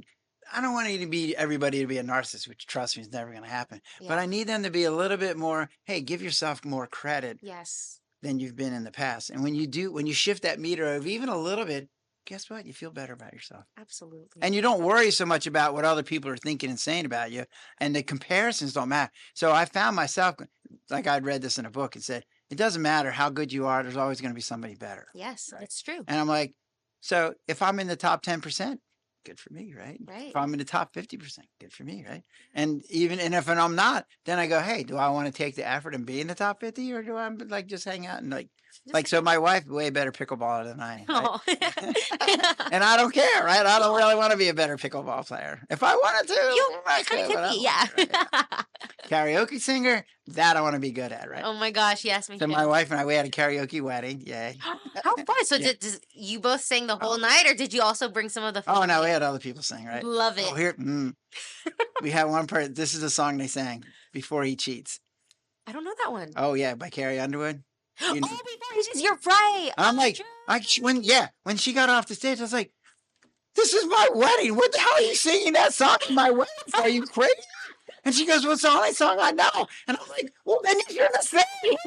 I don't want everybody to be a narcissist, which trust me is never going to happen. But Yeah. I need them to be a little bit more, hey, give yourself more credit Yes. than you've been in the past. And when you shift that meter over even a little bit, guess what? You feel better about yourself. Absolutely. And you don't worry so much about what other people are thinking and saying about you. And the comparisons don't matter. So I found myself, like I'd read this in a book and said, it doesn't matter how good you are. There's always going to be somebody better. Yes, Right. that's true. And I'm like, so if I'm in the top 10%, good for me, right? Right. If I'm in the top 50%, good for me, right? And if I'm not, then I go, hey, do I want to take the effort and be in the top 50, or do I like just hang out and so my wife way better pickleballer than I am, right? Oh. And I don't care, right? I don't really want to be a better pickleball player. If I wanted to, I kind of could, could but I be, don't yeah. want to, right? Karaoke singer, that I want to be good at, right? Oh my gosh, yes, me So too. my wife and I, we had a karaoke wedding. Yay. How fun! So Yeah. did you both sing the whole Oh. night, or did you also bring some of the? Oh, no, we family? had other people sing, right? Love it. Oh, here, we had one person. This is a song they sang before he cheats. I don't know that one. Oh yeah, by Carrie Underwood. You know. Oh, before he says, you're right. I'm like, when she got off the stage, I was like, this is my wedding. What the hell are you singing that song in my wedding? Are you crazy? And she goes, well, it's the only song I know. And I'm like, well, then you shouldn't have sang it.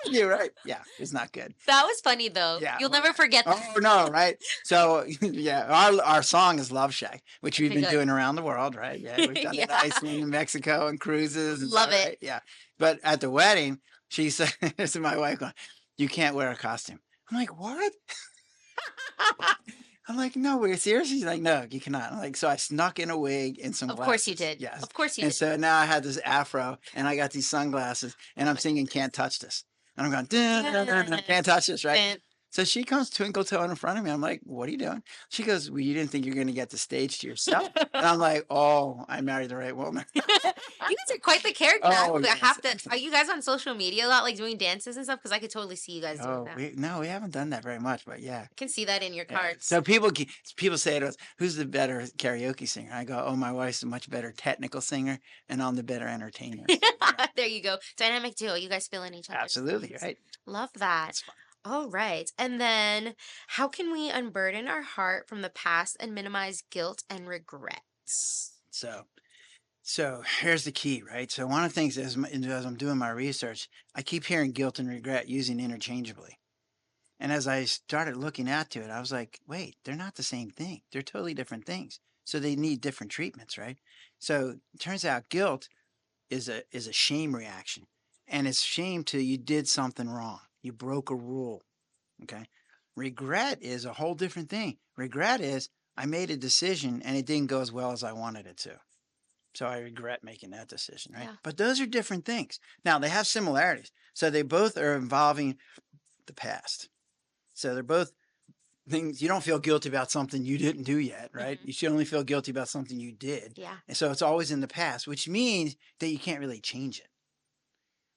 You're right. Yeah, it's not good. That was funny though. Yeah. You'll never forget that. Oh no, right? So yeah, our song is Love Shack, which we've been doing around the world, right? Yeah, we've done it in Iceland and Mexico and cruises. And Love stuff, it. right? Yeah. But at the wedding, she said to my wife, going, you can't wear a costume. I'm like, what? I'm like, no, we're serious. She's like, no, you cannot. I'm like, so I snuck in a wig and some Of glasses. course you did. Yes. Of course you And did. so now I had this afro and I got these sunglasses and I'm singing Can't Touch This. And I'm going, dun, dun, dun, dun, can't touch this, right? So she comes twinkle toe in front of me. I'm like, what are you doing? She goes, well, you didn't think you're going to get the stage to yourself? And I'm like, oh, I married the right woman. You guys are quite the character. Oh, I yes. have to. Are you guys on social media a lot, like doing dances and stuff? Because I could totally see you guys doing that. No, we haven't done that very much, but yeah. I can see that in your Yeah. cards. So people say to us, who's the better karaoke singer? I go, oh, my wife's a much better technical singer and I'm the better entertainer. There you go. Dynamic duo. You guys fill in each other. Absolutely, right? Love that. That's fun. All right. And then how can we unburden our heart from the past and minimize guilt and regrets? Yeah. So here's the key, right? So one of the things as I'm doing my research, I keep hearing guilt and regret using interchangeably. And as I started looking into it, I was like, wait, they're not the same thing. They're totally different things. So they need different treatments, right? So it turns out guilt is a shame reaction. And it's shame to you did something wrong. You broke a rule. Okay. Regret is a whole different thing. Regret is I made a decision and it didn't go as well as I wanted it to. So I regret making that decision, right? Yeah. But those are different things. Now they have similarities. So they both are involving the past. So they're both things you don't feel guilty about something you didn't do yet, right? Mhm. You should only feel guilty about something you did. Yeah. And so it's always in the past, which means that you can't really change it.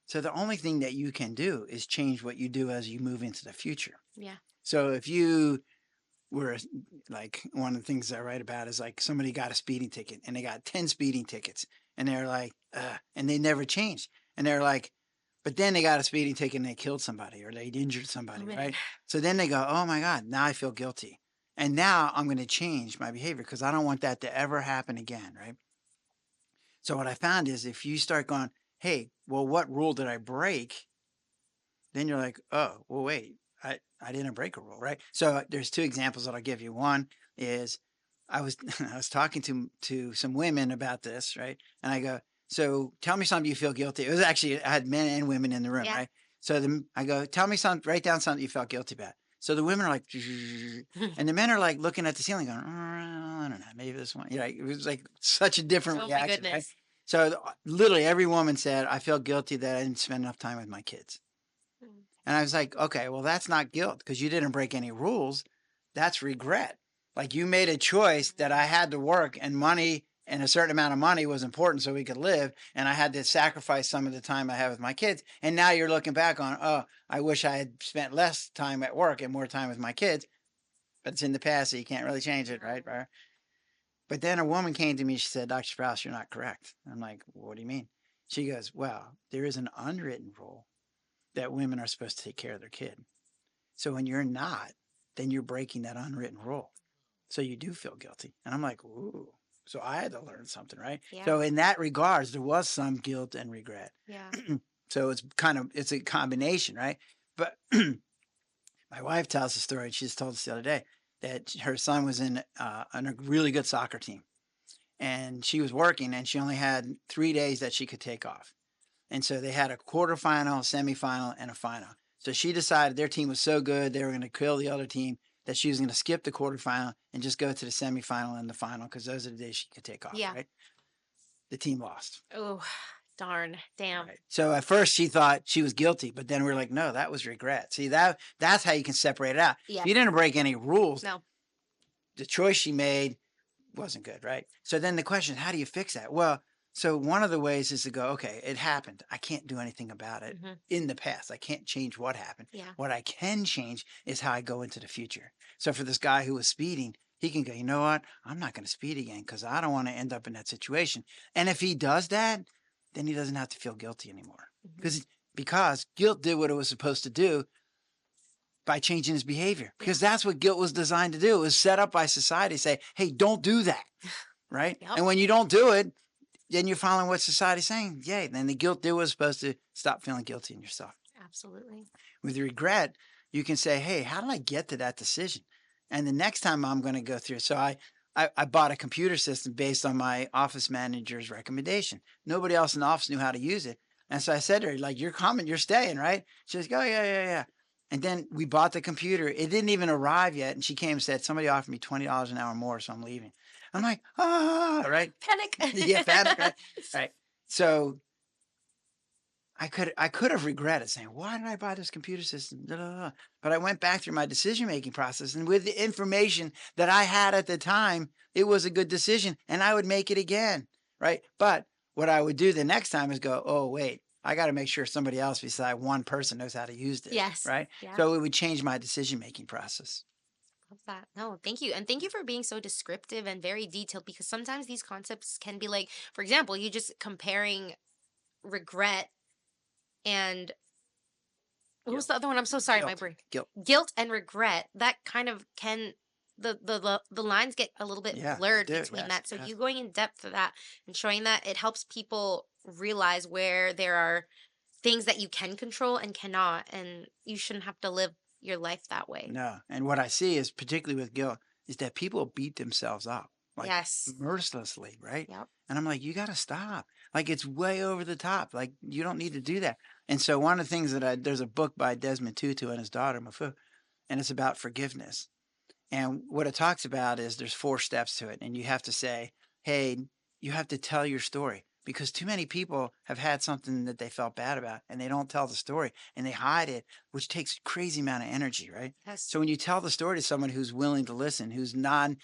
So the only thing that you can do is change what you do as you move into the future. Yeah. So if you were like, one of the things I write about is like somebody got a speeding ticket and they got 10 speeding tickets and they're like, and they never changed. And they're like, but then they got a speeding ticket and they killed somebody or they injured somebody, Oh, man. right? So then they go, oh my God, now I feel guilty. And now I'm going to change my behavior because I don't want that to ever happen again, right? So what I found is if you start going, hey, well, what rule did I break? Then you're like, oh, well, wait, I didn't break a rule, right? So there's two examples that I'll give you. One is I was talking to some women about this, right? And I go, so tell me something you feel guilty. It was actually, I had men and women in the room, Yeah. right? So I go, tell me something, write down something you felt guilty about. So the women are like, and the men are like looking at the ceiling going, I don't know, maybe this one. It was like such a different Oh my reaction, right? goodness. So literally every woman said, I feel guilty that I didn't spend enough time with my kids. And I was like, okay, well, that's not guilt because you didn't break any rules. That's regret. Like you made a choice that I had to work and money and a certain amount of money was important so we could live. And I had to sacrifice some of the time I had with my kids. And now you're looking back on, oh, I wish I had spent less time at work and more time with my kids. But it's in the past, so you can't really change it, right? But then a woman came to me, she said, Dr. Sprouse, you're not correct. I'm like, what do you mean? She goes, well, there is an unwritten rule that women are supposed to take care of their kid. So when you're not, then you're breaking that unwritten rule. So you do feel guilty. And I'm like, ooh. So I had to learn something, right? Yeah. So in that regards, there was some guilt and regret. Yeah. So it's a combination, right? But my wife tells the story, she just told us the other day, that her son was on a really good soccer team, and she was working, and she only had 3 days that she could take off. And so they had a quarterfinal, semifinal, and a final. So she decided their team was so good, they were going to kill the other team, that she was going to skip the quarterfinal and just go to the semifinal and the final because those are the days she could take off, Yeah. right? The team lost. Oh, darn. Damn. Right. So at first she thought she was guilty, but then we're like, no, that was regret. See, that's how you can separate it out. Yeah. She didn't break any rules. No. The choice she made wasn't good, right? So then the question, how do you fix that? Well, so one of the ways is to go, okay, it happened. I can't do anything about it in the past. I can't change what happened. Yeah. What I can change is how I go into the future. So for this guy who was speeding, he can go, you know what? I'm not going to speed again because I don't want to end up in that situation. And if he does that, then he doesn't have to feel guilty anymore. Because guilt did what it was supposed to do by changing his behavior. Because that's what guilt was designed to do. It was set up by society to say, hey, don't do that. Right? Yep. And when you don't do it, then you're following what society's saying. Yay. Then the guilt did what was supposed to stop feeling guilty in yourself. Absolutely. With regret, you can say, hey, how did I get to that decision? And the next time I'm going to go through. So I bought a computer system based on my office manager's recommendation. Nobody else in the office knew how to use it. And so I said to her, like, you're coming, you're staying, right? She was like, oh, yeah. And then we bought the computer. It didn't even arrive yet. And she came and said, somebody offered me $20 an hour more, so I'm leaving. I'm like, right? Panic. Yeah, panic, right? Right. So I could have regretted saying, why did I buy this computer system? Blah, blah, blah. But I went back through my decision-making process, and with the information that I had at the time, it was a good decision, and I would make it again, right? But what I would do the next time is go, oh, wait, I got to make sure somebody else besides one person knows how to use this. Yes. Right? Yeah. So it would change my decision-making process. Love that. No, thank you. And thank you for being so descriptive and very detailed, because sometimes these concepts can be like, for example, you just comparing regret and what was the other one? I'm so sorry, my brain. Guilt and regret. That kind of can the lines get a little bit blurred between that. So you going in depth to that and showing that, it helps people realize where there are things that you can control and cannot, and you shouldn't have to live your life that way. No. And what I see is, particularly with guilt, is that people beat themselves up. Like, mercilessly, right? Yep. And I'm like, you got to stop. Like, it's way over the top. Like, you don't need to do that. And so one of the things there's a book by Desmond Tutu and his daughter, Mafu, and it's about forgiveness. And what it talks about is there's 4 steps to it. And you have to say, hey, you have to tell your story, because too many people have had something that they felt bad about and they don't tell the story and they hide it, which takes a crazy amount of energy, right? Yes. So when you tell the story to someone who's willing to listen, who's not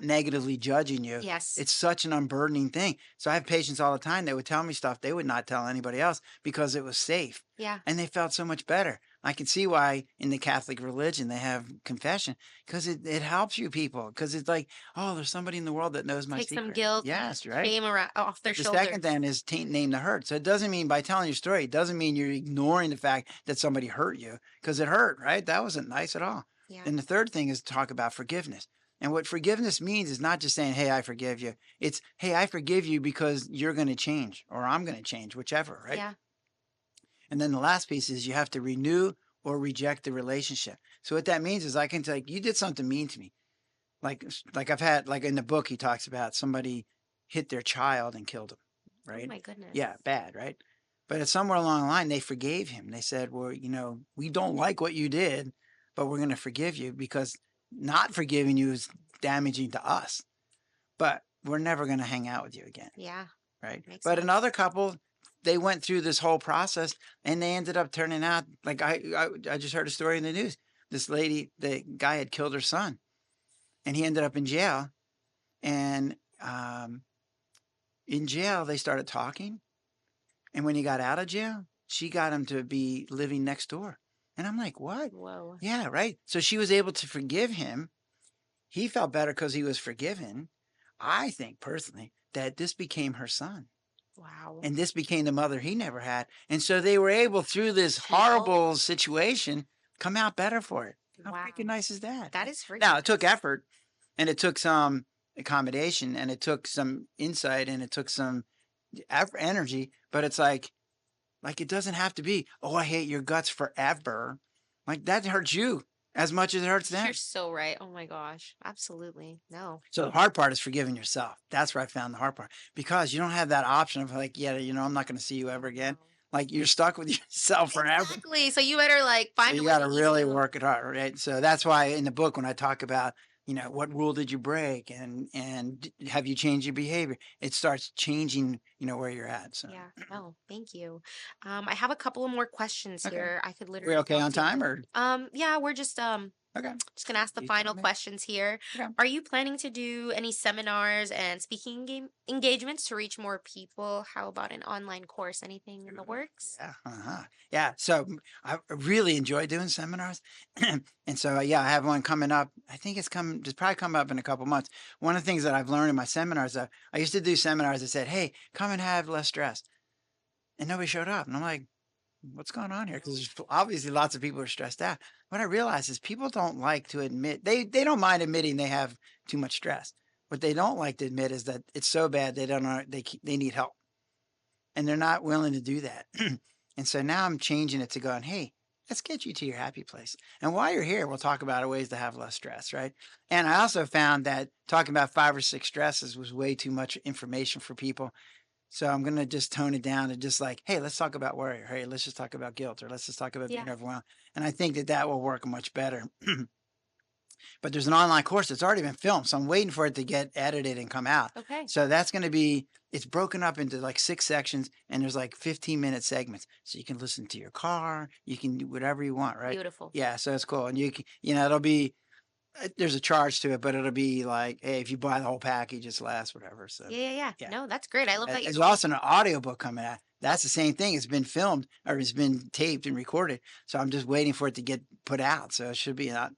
negatively judging you. Yes. It's such an unburdening thing. So I have patients all the time that would tell me stuff they would not tell anybody else because it was safe. Yeah. And they felt so much better. I can see why in the Catholic religion they have confession, because it helps you people. Because it's like, oh, there's somebody in the world that knows my secret. Take some guilt, yes, right? shame off their shoulders. The second then is name the hurt. So it doesn't mean by telling your story, it doesn't mean you're ignoring the fact that somebody hurt you, because it hurt, right? That wasn't nice at all. Yeah. And the third thing is to talk about forgiveness. And what forgiveness means is not just saying, hey, I forgive you. It's, hey, I forgive you because you're going to change, or I'm going to change, whichever, right? Yeah. And then the last piece is you have to renew or reject the relationship. So what that means is I can tell you did something mean to me. Like I've had, like in the book, he talks about somebody hit their child and killed him, right? Oh my goodness. Yeah, bad, right? But it's somewhere along the line, they forgave him. They said, well, we don't like what you did, but we're going to forgive you because not forgiving you is damaging to us. But we're never going to hang out with you again. Yeah. Right. Makes But sense. another couple, they went through this whole process and they ended up turning out like I just heard a story in the news. This lady, the guy had killed her son and he ended up in jail. And in jail, they started talking. And when he got out of jail, she got him to be living next door. And I'm like, what? Whoa. Yeah, right. So she was able to forgive him. He felt better because he was forgiven. I think personally that this became her son. Wow. And this became the mother he never had. And so they were able, through this horrible situation, come out better for it. How freaking nice is that? That is freaking Now, it took effort, and it took some accommodation, and it took some insight, and it took some energy, but it's like it doesn't have to be, oh, I hate your guts forever. Like, that hurts you. as much as it hurts You're them. so right. Oh my gosh. Absolutely. No. So the hard part is forgiving yourself. That's where I found the hard part because you don't have that option of like, yeah, I'm not going to see you ever again. No. Like you're stuck with yourself forever. Exactly. So you better like So find a you way got to to ease really it up. work it hard, right? So that's why in the book, when I talk about, what rule did you break and have you changed your behavior? It starts changing, where you're at. So, Yeah. No, thank you. I have a couple of more questions okay. here. I could We literally okay talk on to you time about. or? Yeah, we're Okay. just gonna ask the You tell final me. questions here. Okay. Are you planning to do any seminars and speaking engagements to reach more people? How about an online course? Anything in the works? Yeah. Uh-huh. Yeah. So I really enjoy doing seminars. And so, yeah, I have one coming up. I think it's probably come up in a couple months. One of the things that I've learned in my seminars, I used to do seminars that said, hey, come and have less stress. And nobody showed up. And I'm like, what's going on here? Because there's obviously lots of people are stressed out. What I realize is people don't like to admit, they don't mind admitting they have too much stress. What they don't like to admit is that it's so bad they don't know, they need help. And they're not willing to do that. And so now I'm changing it to going, hey, let's get you to your happy place. And while you're here, we'll talk about ways to have less stress, right? And I also found that talking about 5 or 6 stresses was way too much information for people. So I'm going to just tone it down to just like, hey, let's talk about worry. Or, hey, let's just talk about guilt, or let's just talk about Yeah. being overwhelmed. And I think that that will work much better. But there's an online course that's already been filmed, so I'm waiting for it to get edited and come out. Okay. So that's going to be, it's broken up into like 6 sections, and there's like 15-minute segments. So you can listen to your car, you can do whatever you want, right? Beautiful. Yeah, so it's cool. And it'll be, there's a charge to it, but it'll be like, hey, if you buy the whole package, it's less, whatever. So Yeah. yeah. No, that's great. I love that you're There's going. also an audiobook coming out. That's the same thing. It's been filmed or it's been taped and recorded. So I'm just waiting for it to get put out. So it should be out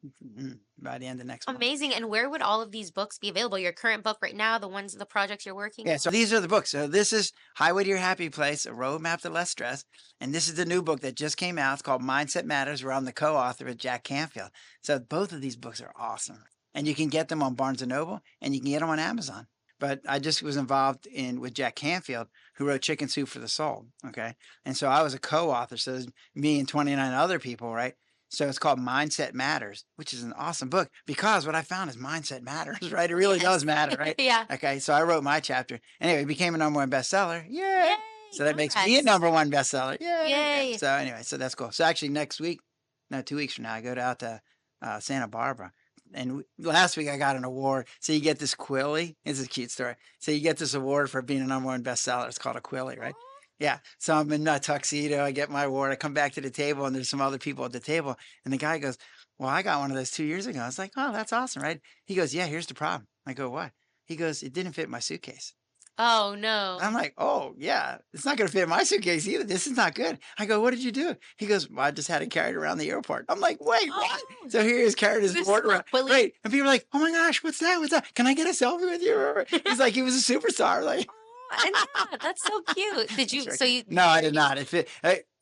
by the end of next month. Amazing. And where would all of these books be available? Your current book right now, the projects you're working Yeah, on? so these are the books. So this is Highway to Your Happy Place, A Roadmap to Less Stress. And this is the new book that just came out. It's called Mindset Matters, where I'm the co-author with Jack Canfield. So both of these books are awesome. And you can get them on Barnes & Noble and you can get them on Amazon. But I just was involved with Jack Canfield, who wrote Chicken Soup for the Soul. Okay. And so I was a co-author. So there's me and 29 other people, right? So it's called Mindset Matters, which is an awesome book because what I found is mindset matters, right? It really does matter, right? Yeah. Okay. So I wrote my chapter. Anyway, it became a #1 bestseller. Yay. Yay. So that makes me a Congrats. #1 bestseller. Yay. Yay. So anyway, so that's cool. So actually next week, no, 2 weeks from now, I go out to Santa Barbara. And last week I got an award. So you get this Quilly. It's a cute story. So you get this award for being a #1 bestseller. It's called a Quilly, right? Yeah. So I'm in a tuxedo. I get my award. I come back to the table and there's some other people at the table. And the guy goes, well, I got one of those 2 years ago. I was like, oh, that's awesome, right? He goes, yeah, here's the problem. I go, what? He goes, it didn't fit my suitcase. Oh no. I'm like, oh, yeah, it's not going to fit my suitcase either. This is not good. I go, what did you do? He goes, well, I just had it carried around the airport. I'm like, wait, what? Oh. So here he is carrying his This board is around. Willie. Right. And people are like, oh my gosh, what's that? What's that? Can I get a selfie with you? He's like, he was a superstar. Like, And yeah, that's so cute. Did you? That's right. So you? No, I did not. It fit.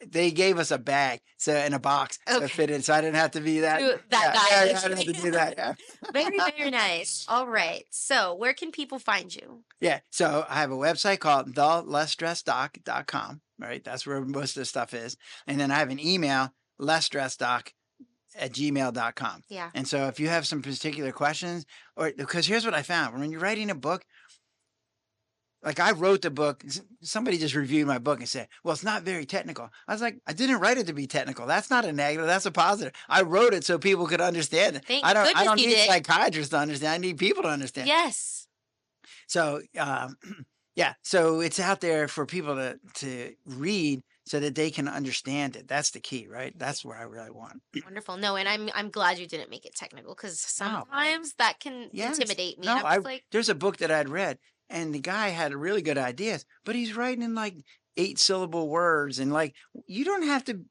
They gave us a bag, so in a box, so Okay. it fit in. So I didn't have to be that. That yeah, guy. yeah, I didn't have to do that. Yeah. Very nice. All right. So where can people find you? Yeah. So I have a website called thelessstressdoc.com. Right. That's where most of the stuff is. And then I have an email, lessstressdoc@gmail.com. Yeah. And so if you have some particular questions, or because here's what I found when you're writing a book, like I wrote the book, somebody just reviewed my book and said, well, it's not very technical. I was like, I didn't write it to be technical. That's not a negative. That's a positive. I wrote it so people could understand it. Thank I don't goodness you need did. psychiatrists to understand. I need people to understand. Yes. So, yeah, so it's out there for people to read so that they can understand it. That's the key, right? That's where I really want. Wonderful. No, and I'm glad you didn't make it technical because No. sometimes that can Yes. intimidate me. No, I was like, there's a book that I'd read and the guy had really good ideas, but he's writing in like 8-syllable words and like you don't have to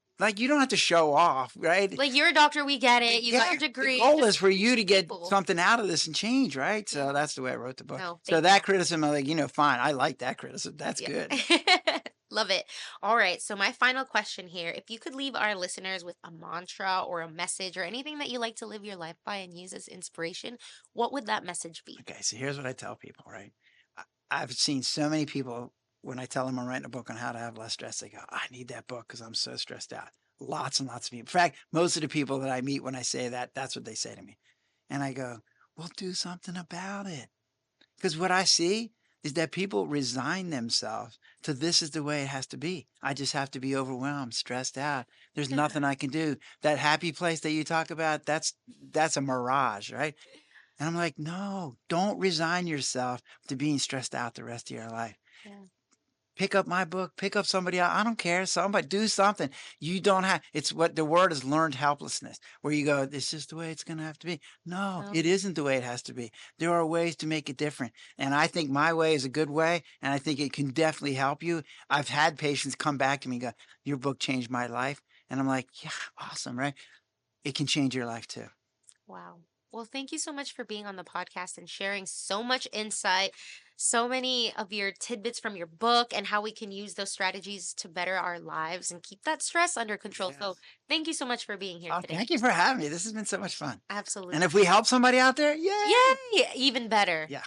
show off, right? you're a doctor, we get it. You got your degree. The goal just is for you to teach get people. something out of this and change, right? So Yeah. that's the way I wrote the book. No, So thank that criticism, I'm like, fine. I like that criticism. That's Yeah. good. Love it. All right. So my final question here, if you could leave our listeners with a mantra or a message or anything that you like to live your life by and use as inspiration, what would that message be? Okay, so here's what I tell people, right? I've seen so many people when I tell them I'm writing a book on how to have less stress, they go, I need that book because I'm so stressed out. lots and lots of people. In fact, most of the people that I meet when I say that, that's what they say to me. And I go, well, do something about it. Because what I see is that people resign themselves to this is the way it has to be. I just have to be overwhelmed, stressed out. There's nothing I can do. That happy place that you talk about, that's a mirage, right? And I'm like, no, don't resign yourself to being stressed out the rest of your life. Yeah. Pick up my book, pick up somebody else. I don't care. Somebody do something. You don't have, it's what the word is learned helplessness, where you go, it's just the way it's going to have to be. No, No. it isn't the way it has to be. There are ways to make it different. And I think my way is a good way. And I think it can definitely help you. I've had patients come back to me and go, your book changed my life. And I'm like, yeah, awesome, right? It can change your life too. Wow. Well, thank you so much for being on the podcast and sharing so much insight, so many of your tidbits from your book, and how we can use those strategies to better our lives and keep that stress under control. So, Yes. thank you so much for being here Oh, today. thank you for having me. This has been so much fun. And Absolutely. if we help somebody out there, yay. Yay! Even better. Yeah.